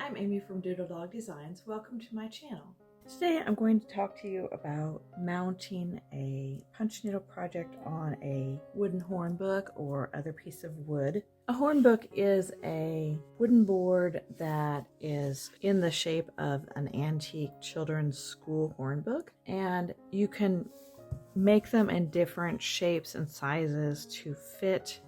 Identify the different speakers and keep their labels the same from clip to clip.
Speaker 1: I'm Amy from Doodle Dog Designs. Welcome to my channel. Today I'm going to talk to you about mounting a punch needle project on a wooden horn book or other piece of wood. A horn book is a wooden board that is in the shape of an antique children's school horn book, and you can make them in different shapes and sizes to fit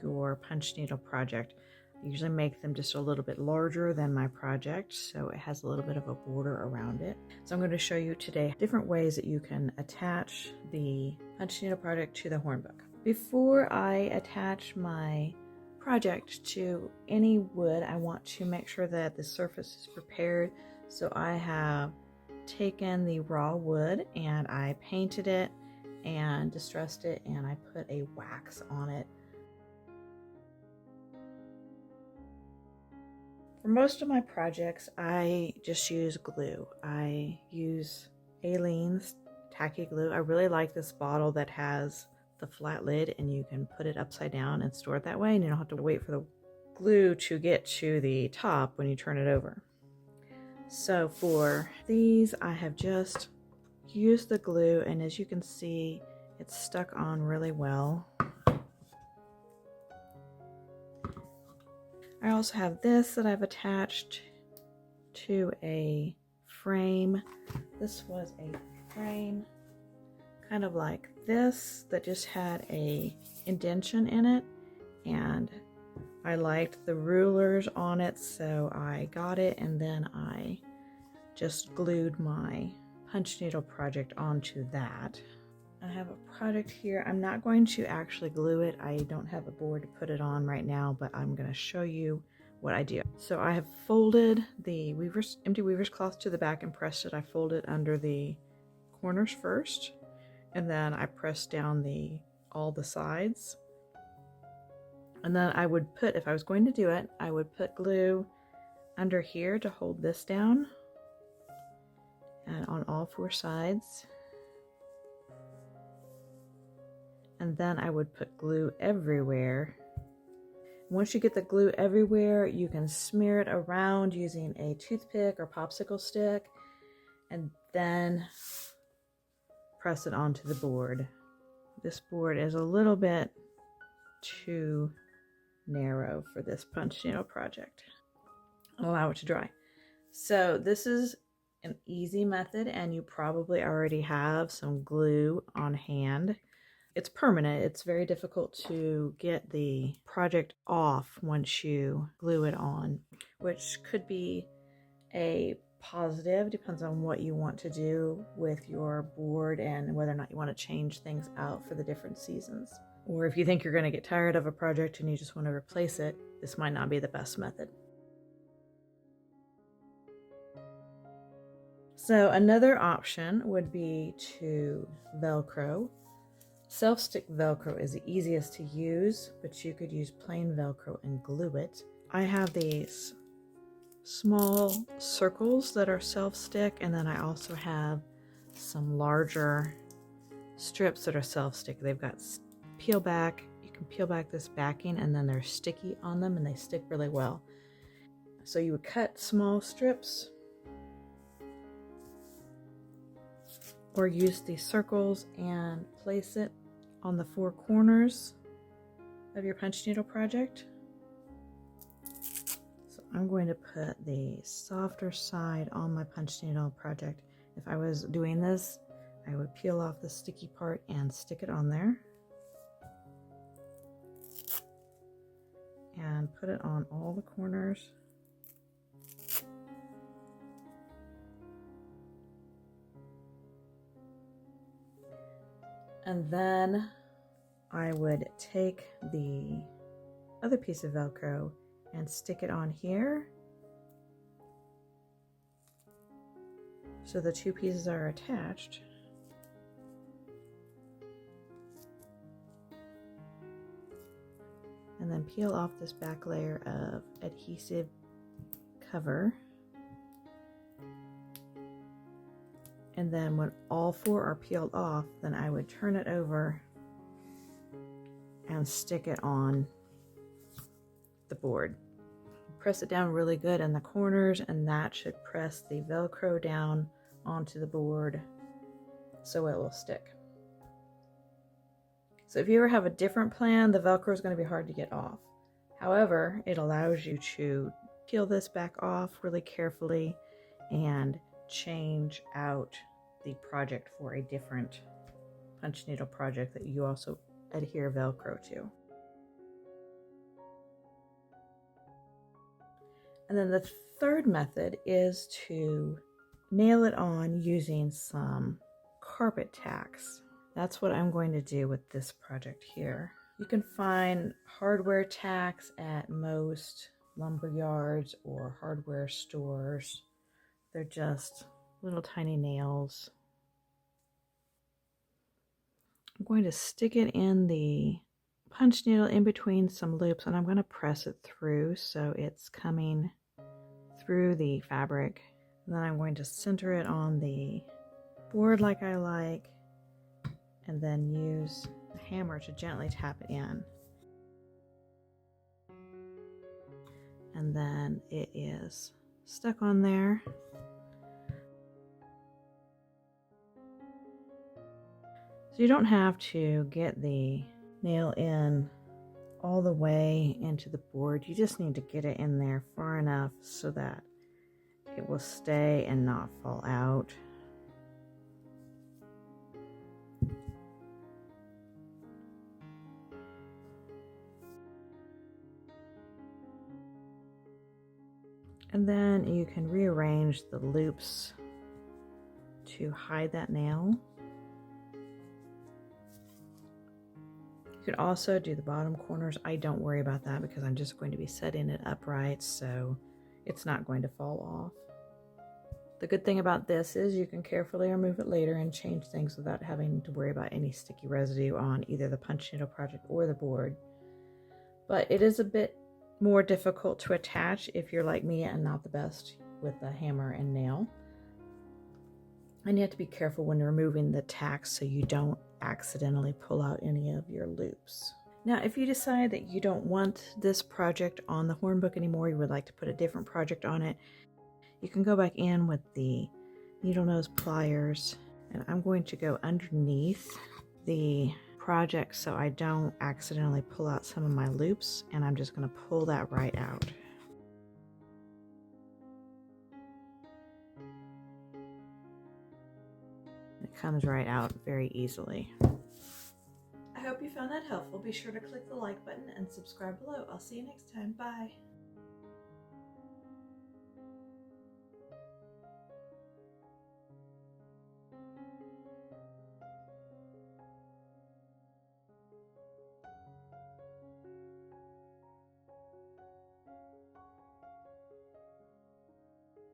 Speaker 1: your punch needle project. I usually make them just a little bit larger than my project, so it has a little bit of a border around it. So I'm going to show you today different ways that you can attach the punch needle project to the horn book. Before I attach my project to any wood, I want to make sure that the surface is prepared. So I have taken the raw wood and I painted it and distressed it, and I put a wax on it. For most of my projects, I just use glue. I use Aleene's tacky glue. I really like this bottle that has the flat lid and you can put it upside down and store it that way, and you don't have to wait for the glue to get to the top when you turn it over. So for these, I have just used the glue, and as you can see, it's stuck on really well. I also have this that I've attached to a frame. This was a frame kind of like this that just had a indentation in it, and I liked the rulers on it, so I got it, and then I just glued my punch needle project onto that. I have a project here. I'm not going to actually glue it. I don't have a board to put it on right now, but I'm going to show you what I do. So I have folded the empty weaver's cloth to the back and pressed it. I folded under the corners first, and then I pressed down all the sides. And then I would put, if I was going to do it, I would put glue under here to hold this down, and on all four sides. And then I would put glue everywhere. Once you get the glue everywhere, you can smear it around using a toothpick or popsicle stick, and then press it onto the board. This board is a little bit too narrow for this punch needle project. Allow it to dry. So this is an easy method, and you probably already have some glue on hand. It's permanent. It's very difficult to get the project off once you glue it on, which could be a positive. Depends on what you want to do with your board and whether or not you want to change things out for the different seasons. Or if you think you're going to get tired of a project and you just want to replace it, this might not be the best method. So another option would be to Velcro. Self-stick Velcro is the easiest to use, but you could use plain Velcro and glue it. I have these small circles that are self-stick, and then I also have some larger strips that are self-stick. They've got peel back. You can peel back this backing, and then they're sticky on them, and they stick really well. So you would cut small strips or use these circles and place it on the four corners of your punch needle project. So I'm going to put the softer side on my punch needle project. If I was doing this, I would peel off the sticky part and stick it on there. And put it on all the corners. And then I would take the other piece of Velcro and stick it on here, so the two pieces are attached. And then peel off this back layer of adhesive cover. And then when all four are peeled off, then I would turn it over and stick it on the board. press it down really good in the corners, and that should press the Velcro down onto the board so it will stick. So if you ever have a different plan, the Velcro is going to be hard to get off. However, it allows you to peel this back off really carefully and change out the project for a different punch needle project that you also adhere Velcro to. And then the third method is to nail it on using some carpet tacks. That's what I'm going to do with this project here. You can find hardware tacks at most lumber yards or hardware stores. They're just little tiny nails. I'm going to stick it in the punch needle in between some loops, and I'm going to press it through so it's coming through the fabric. And then I'm going to center it on the board like I like, and then use the hammer to gently tap it in. And then it is stuck on there. So you don't have to get the nail in all the way into the board. You just need to get it in there far enough so that it will stay and not fall out. And then you can rearrange the loops to hide that nail. You could also do the bottom corners. I don't worry about that because I'm just going to be setting it upright, so it's not going to fall off. The good thing about this is you can carefully remove it later and change things without having to worry about any sticky residue on either the punch needle project or the board. But it is a bit more difficult to attach if you're like me and not the best with a hammer and nail. And you have to be careful when removing the tacks so you don't accidentally pull out any of your loops. Now, if you decide that you don't want this project on the hornbook anymore, you would like to put a different project on it, you can go back in with the needle nose pliers, and I'm going to go underneath the project so I don't accidentally pull out some of my loops, and I'm just going to pull that right out. It comes right out very easily. I hope you found that helpful. Be sure to click the like button and subscribe below. I'll see you next time. Bye.